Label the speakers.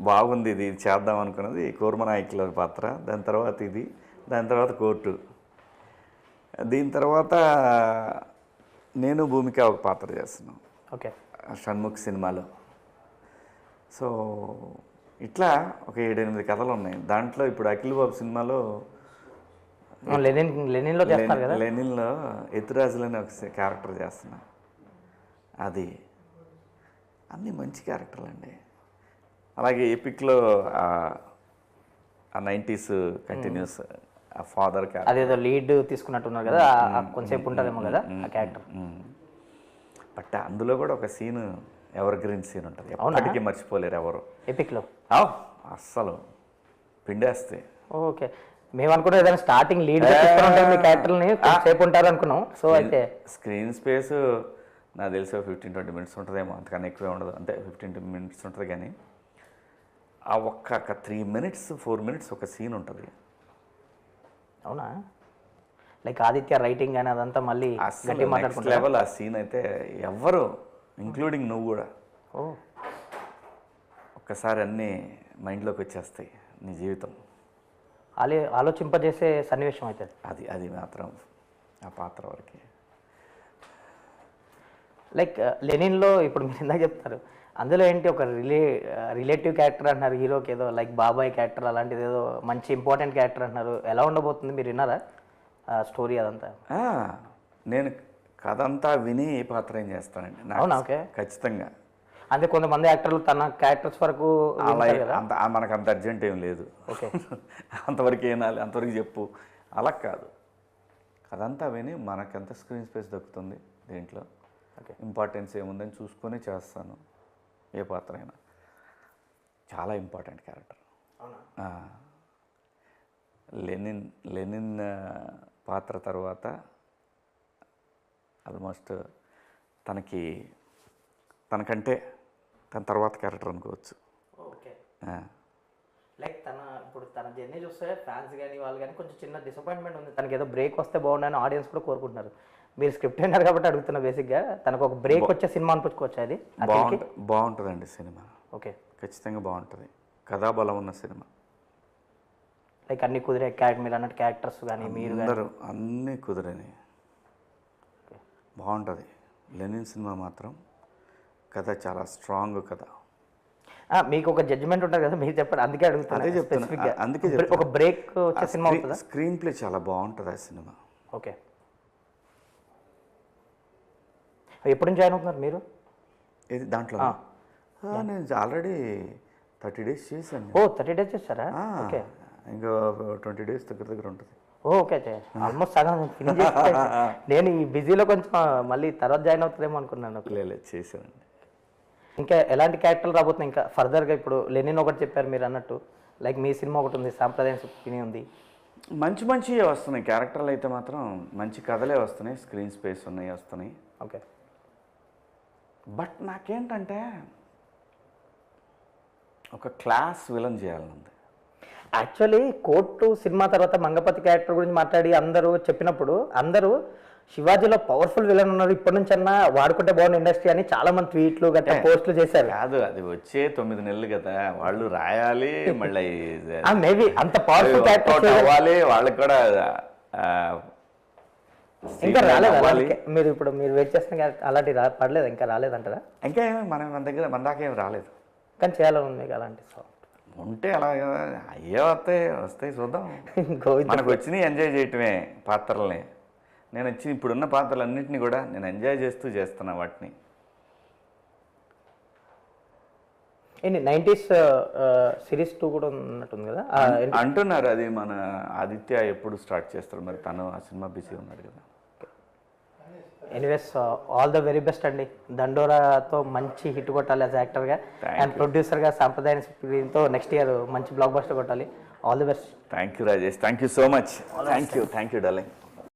Speaker 1: బాగుంది, ఇది చేద్దాం అనుకున్నది కూర్మనాయకుల పాత్ర, దాని తర్వాత ఇది, దాని తర్వాత కోర్టు, దీని తర్వాత నేను భూమిక ఒక పాత్ర చేస్తున్నాను.
Speaker 2: ఓకే.
Speaker 1: షణ్ముఖ్ సినిమాలో. సో ఇట్లా ఒక 7-8 కథలు ఉన్నాయి. దాంట్లో ఇప్పుడు అఖిల్ బాబు సినిమాలో లెనిన్లో ఎత్తురాజులని ఒక క్యారెక్టర్ చేస్తున్నా. అది అన్నీ మంచి క్యారెక్టర్లు అండి. అలాగే ఎపిక్లో ఆ 90s కంటిన్యూస్ ఆ ఫాదర్ క్యారెక్టర్,
Speaker 2: అదేదో లీడ్ తీసుకున్నట్టున్నారు కదా, కొంచెంసేపు ఉంటుందేమో కదా ఆ క్యారెక్టర్.
Speaker 1: బట్ అందులో కూడా ఒక సీన్ ఎవర్ గ్రీన్ సీన్ ఉంటుంది, ఎప్పటికీ మర్చిపోలేరు ఎవరు.
Speaker 2: ఎపిక్లో
Speaker 1: అస్సలు పిండేస్తే.
Speaker 2: ఓకే, మేము అనుకున్నాం ఏదైనా స్టార్టింగ్ లీడ్ మీ క్యారెక్టర్ని సేపు ఉంటారు అనుకున్నాం. సో అయితే
Speaker 1: స్క్రీన్ స్పేస్ నాకు తెలిసి 15-20 minutes ఉంటుందేమో, అంతకన్నా ఎక్కువే ఉండదు. అంటే 15 minutes ఉంటుంది. కానీ ఆ ఒక్క 3 minutes 4 minutes ఒక సీన్ ఉంటుంది.
Speaker 2: అవునా? లైక్ ఆదిత్య రైటింగ్ కానీ అదంతా మళ్ళీ
Speaker 1: నెక్స్ట్ లెవెల్. ఆ సీన్ అయితే ఎవరు ఇంక్లూడింగ్ నువ్వు కూడా ఒక్కసారి అన్నీ మైండ్లోకి వచ్చేస్తాయి. నీ జీవితం
Speaker 2: ఆలోచింపజేసే సన్నివేశం అవుతుంది
Speaker 1: అది మాత్రం ఆ పాత్ర వరకు.
Speaker 2: లైక్ లెనిన్లో ఇప్పుడు మీరు ఇందాక చెప్తారు, అందులో ఏంటి ఒక రిలేటివ్ క్యారెక్టర్ అంటున్నారు హీరోకి, ఏదో లైక్ బాబాయ్ క్యారెక్టర్ అలాంటిది ఏదో మంచి ఇంపార్టెంట్ క్యారెక్టర్ అంటున్నారు. ఎలా ఉండబోతుంది, మీరు విన్నారా స్టోరీ అదంతా?
Speaker 1: నేను కథ అంతా విని ఏ పాత్ర ఏం చేస్తానండి.
Speaker 2: అవునా? ఓకే,
Speaker 1: ఖచ్చితంగా.
Speaker 2: అంటే కొంతమంది యాక్టర్లు తన క్యారెక్టర్స్ వరకు
Speaker 1: మనకు అంత అర్జెంట్ ఏం లేదు.
Speaker 2: ఓకే,
Speaker 1: అంతవరకు ఏనాలి, అంతవరకు చెప్పు, అలా కాదు. కథంతా విని మనకెంత స్క్రీన్ స్పేస్ దక్కుతుంది, దీంట్లో ఇంపార్టెన్స్ ఏముందని చూసుకొని చేస్తాను. ఏ పాత్ర అయినా చాలా ఇంపార్టెంట్ క్యారెక్టర్. లెనిన్ పాత్ర తర్వాత ఆల్మోస్ట్ తనకంటే తన తర్వాత క్యారెక్టర్ అనుకోవచ్చు.
Speaker 2: ఓకే, లైక్ తన జర్నీ చూస్తే ఫ్యాన్స్ కానీ వాళ్ళు కానీ కొంచెం చిన్న డిసప్పాయింట్మెంట్ ఉంది. తనకి ఏదో బ్రేక్ వస్తే బాగుండని ఆడియన్స్ కూడా కోరుకుంటున్నారు. మీరు స్క్రిప్ట్ అయినారు కాబట్టి అడుగుతున్నా. బేసిక్గా తనకు ఒక బ్రేక్ వచ్చే సినిమా అనిపించుకోవచ్చు. అది
Speaker 1: బాగుంటుందండి సినిమా.
Speaker 2: ఓకే,
Speaker 1: ఖచ్చితంగా బాగుంటుంది. కథాబలం ఉన్న సినిమా.
Speaker 2: లైక్ అన్ని కుదిరే మీరు అన్నట్టు క్యారెక్టర్స్ కానీ మీరు
Speaker 1: అన్నీ కుదిరని బాగుంటుంది. లెనిన్ సినిమా మాత్రం కథ చాలా స్ట్రాంగ్ కథ.
Speaker 2: మీకు ఒక జడ్జిమెంట్ ఉంటుంది కదా, మీరు చెప్పండి. అందుకే అడుగుతాను.
Speaker 1: అందుకే
Speaker 2: ఒక బ్రేక్ వచ్చే సినిమా అవుతుందా?
Speaker 1: స్క్రీన్ ప్లే చాలా బాగుంటుంది ఆ సినిమా.
Speaker 2: ఓకే, ఎప్పుడు జాయిన్ అవుతున్నారు మీరు?
Speaker 1: ఇది దాంట్లో నేను ఆల్రెడీ 30 days చేశాను.
Speaker 2: 30 days చేశారా? ఓకే,
Speaker 1: ఇంకా 20 days దగ్గర ఉంటుంది.
Speaker 2: ఓకే, ఆల్మోస్ట్ సగం ఫినిష్ చేసి నేను ఈ బిజీలో కొంచెం మళ్ళీ తర్వాత జాయిన్ అవుతుందేమో అనుకున్నాను.
Speaker 1: లేదు, చేశానండి.
Speaker 2: ఇంకా ఎలాంటి క్యారెక్టర్లు రాబోతున్నాయి ఇంకా ఫర్దర్గా? ఇప్పుడు లెనిన్ ఒకటి చెప్పారు మీరు అన్నట్టు, లైక్ మీ సినిమా ఒకటి ఉంది, సాంప్రదాయ సుప్పిని ఉంది.
Speaker 1: మంచి వస్తున్నాయి క్యారెక్టర్లు అయితే మాత్రం. మంచి కథలే వస్తున్నాయి, స్క్రీన్ స్పేస్ వస్తున్నాయి.
Speaker 2: ఓకే,
Speaker 1: బట్ నాకేంటంటే ఒక క్లాస్ విలన్ చేయాలనుంది.
Speaker 2: యాక్చువల్లీ కోర్టు సినిమా తర్వాత మంగపతి క్యారెక్టర్ గురించి మాట్లాడి అందరూ చెప్పినప్పుడు అందరూ శివాజీలో పవర్ఫుల్ విలన్ ఉన్నారు, ఇప్పటి నుంచి అన్నా వాడుకుంటే బాగుంది ఇండస్ట్రీ అని చాలా మంది ట్వీట్లు గట్రా పోస్టులు చేశారు.
Speaker 1: కాదు, అది వచ్చే 9 నెలలు కదా, వాళ్ళు రాయాలి, మళ్ళీ
Speaker 2: మేబీ అంత పవర్ఫుల్ క్యారెక్టర్
Speaker 1: అవ్వాలి వాళ్ళకి కూడా.
Speaker 2: ఇంకా రాలేదు మీరు ఇప్పుడు వెయిట్ చేస్తున్న అలాంటి పడలేదు, ఇంకా రాలేదంటారా?
Speaker 1: ఇంకా మన దాకా ఏమి రాలేదు,
Speaker 2: కానీ చేయాలని ఉంది మీకు అలాంటి.
Speaker 1: ఉంటే అలా అయ్యే వస్తాయి చూద్దాం. మనకు వచ్చినాయి ఎంజాయ్ చేయటమే పాత్రల్ని. నేను ఇప్పుడున్న పాత్రలన్నింటినీ కూడా నేను ఎంజాయ్ చేస్తున్నా వాటిని.
Speaker 2: ఏంటి 90s సిరీస్ 2 కూడా ఉన్నట్టుంది కదా
Speaker 1: అంటున్నారు. అది మన ఆదిత్య ఎప్పుడు స్టార్ట్ చేస్తారు మరి, తను ఆ సినిమా బిజీ ఉన్నాడు కదా.
Speaker 2: Anyways all the very best అండి. దండోరాతో మంచి హిట్ కొట్టాలి యాజ్ యాక్టర్గా, అండ్ ప్రొడ్యూసర్గా సాంప్రదాయ సుప్పినితో నెక్స్ట్ ఇయర్ మంచి బ్లాక్ బస్టర్ కొట్టాలి. All the best.
Speaker 1: Thank you Rajesh, thank you so much. Thank you darling.